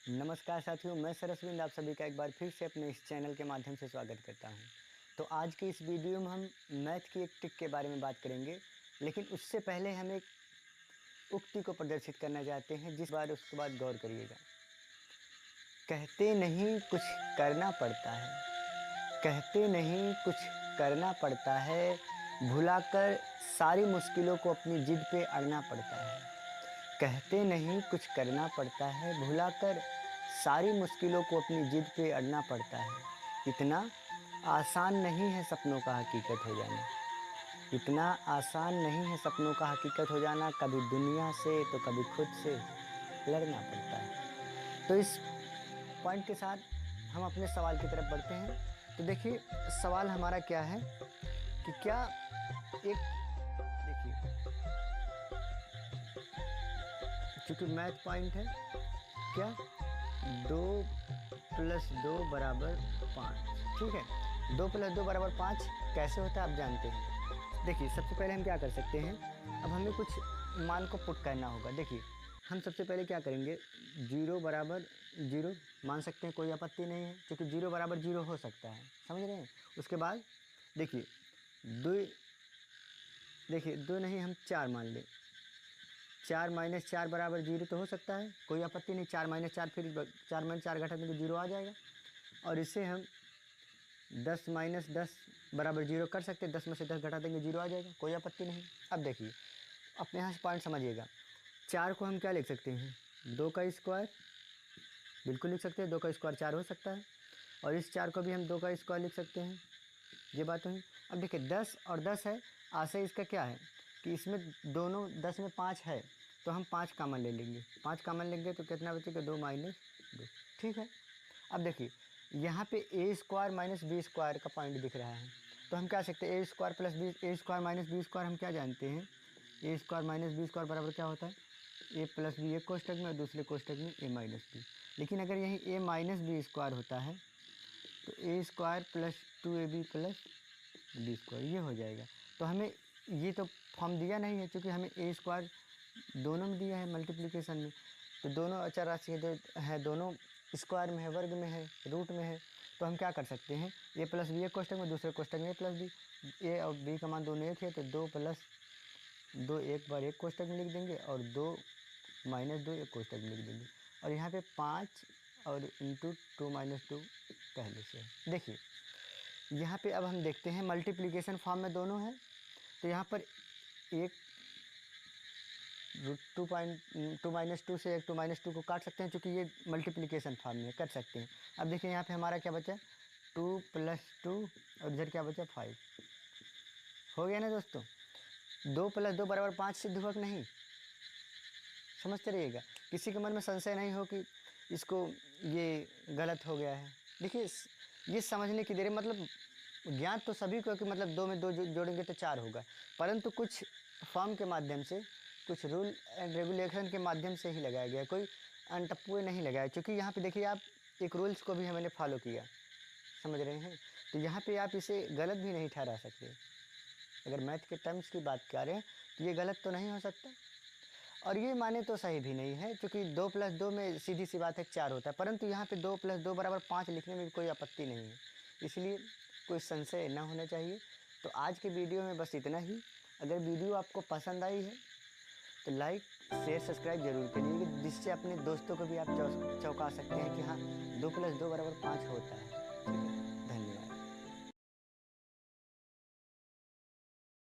नमस्कार साथियों, मैं सरसविंद आप सभी का एक बार फिर से अपने इस चैनल के माध्यम से स्वागत करता हूं। तो आज की इस वीडियो में हम मैथ की एक ट्रिक के बारे में बात करेंगे, लेकिन उससे पहले हम एक उक्ति को प्रदर्शित करना चाहते हैं, जिस बार उसके बाद गौर करिएगा। कहते नहीं कुछ करना पड़ता है, कहते नहीं कुछ करना पड़ता है, भुलाकर सारी मुश्किलों को अपनी जिद पे अड़ना पड़ता है। कहते नहीं कुछ करना पड़ता है, भुलाकर सारी मुश्किलों को अपनी जिद पे अड़ना पड़ता है। इतना आसान नहीं है सपनों का हकीकत हो जाना, इतना आसान नहीं है सपनों का हकीकत हो जाना। कभी दुनिया से तो कभी खुद से लड़ना पड़ता है। तो इस पॉइंट के साथ हम अपने सवाल की तरफ बढ़ते हैं। तो देखिए, सवाल हमारा क्या है कि क्या एक, देखिए, चूँकि मैथ पॉइंट है, क्या 2 + 2 = 5, ठीक है। 2 + 2 = 5 कैसे होता है आप जानते हैं। देखिए, सबसे पहले हम क्या कर सकते हैं, अब हमें कुछ मान को पुट करना होगा। देखिए, हम सबसे पहले क्या करेंगे, 0 = 0 मान सकते हैं, कोई आपत्ति नहीं है, क्योंकि 0 = 0 हो सकता है, समझ रहे हैं। उसके बाद देखिए, 2 नहीं, हम 4 मान लें। 4 - 4 = 0 तो हो सकता है, कोई आपत्ति नहीं। 4 - 4 फिर 4 में 4 घटा देंगे तो 0 आ जाएगा। और इसे हम 10 - 10 = 0 कर सकते हैं। 10 में से 10 घटा देंगे 0 आ जाएगा, कोई आपत्ति नहीं। अब देखिए, अपने यहाँ से पॉइंट समझिएगा। 4 को हम क्या लिख सकते हैं, 2 का स्क्वायर, बिल्कुल लिख सकते हैं। 2 का स्क्वायर 4 हो सकता है। और इस 4 को भी हम 2 का स्क्वायर लिख सकते हैं, ये बात हुई। अब देखिए, 10 और 10 है, आशय इसका क्या है कि इसमें दोनों 10 में 5 है, तो हम 5 कॉमन ले लेंगे। 5 कॉमन लेंगे तो कितना बचेगा, 2 - 2, ठीक है। अब देखिए, यहाँ पे a² - b² का पॉइंट दिख रहा है, तो हम क्या सकते हैं, a² + b, a² - b² हम क्या जानते हैं, a² - b² बराबर क्या होता है, a + b एक कोष्टक में और दूसरे कोष्टक में a - b। लेकिन अगर यही a - b² होता है तो a² + 2ab + b² ये हो जाएगा। तो हमें ये तो फॉर्म दिया नहीं है, क्योंकि हमें a² दोनों में दिया है मल्टीप्लिकेशन में। तो दोनों अचर राशि है, दोनों स्क्वायर में है, वर्ग में है, रूट में है। तो हम क्या कर सकते हैं, a + b एक कोष्टक में, दूसरे कोष्टक में a + b। a और b का मान दोनों एक है, तो 2 + 2 एक बार एक कोष्टक में लिख देंगे और 2 - 2 एक कोष्टक में लिख देंगे। और यहाँ पे 5 और इंटू 2 - 2 पहले से है। देखिए, यहाँ पे अब हम देखते हैं मल्टीप्लिकेशन फॉर्म में दोनों है, तो यहाँ पर एक -2 से एक 2 - 2 को काट सकते हैं, क्योंकि ये मल्टीप्लिकेशन फॉर्म में कर सकते हैं। अब देखिए, यहाँ पे हमारा क्या बचा, 2 + 2 और इधर क्या बचा, 5 हो गया ना दोस्तों। 2 + 2 = 5 सिद्ध हुआ कि नहीं, समझते रहिएगा। किसी के मन में संशय नहीं हो कि इसको ये गलत हो गया है। देखिए, ये समझने की देर है, मतलब ज्ञात तो सभी को कि मतलब 2 में 2 जोड़ेंगे तो 4 होगा, परंतु कुछ फॉर्म के माध्यम से, कुछ रूल एंड रेगुलेशन के माध्यम से ही लगाया गया, कोई अनटप्पू नहीं लगाया। क्योंकि यहाँ पे देखिए, आप एक रूल्स को भी हमने फॉलो किया, समझ रहे हैं। तो यहाँ पे आप इसे गलत भी नहीं ठहरा सकते। अगर मैथ के टर्म्स की बात करें तो ये गलत तो नहीं हो सकता, और ये माने तो सही भी नहीं है, क्योंकि 2 + 2 में सीधी सी बात है 4 होता है, परंतु यहाँ पे 2 + 2 = 5 लिखने में भी कोई आपत्ति नहीं है, इसलिए कोई संशय ना होना चाहिए। तो आज के वीडियो में बस इतना ही। अगर वीडियो आपको पसंद आई है तो लाइक, शेयर, सब्सक्राइब जरूर करिएगा, जिससे अपने दोस्तों को भी आप चौंका सकते हैं कि हाँ, 2 + 2 = 5 होता है।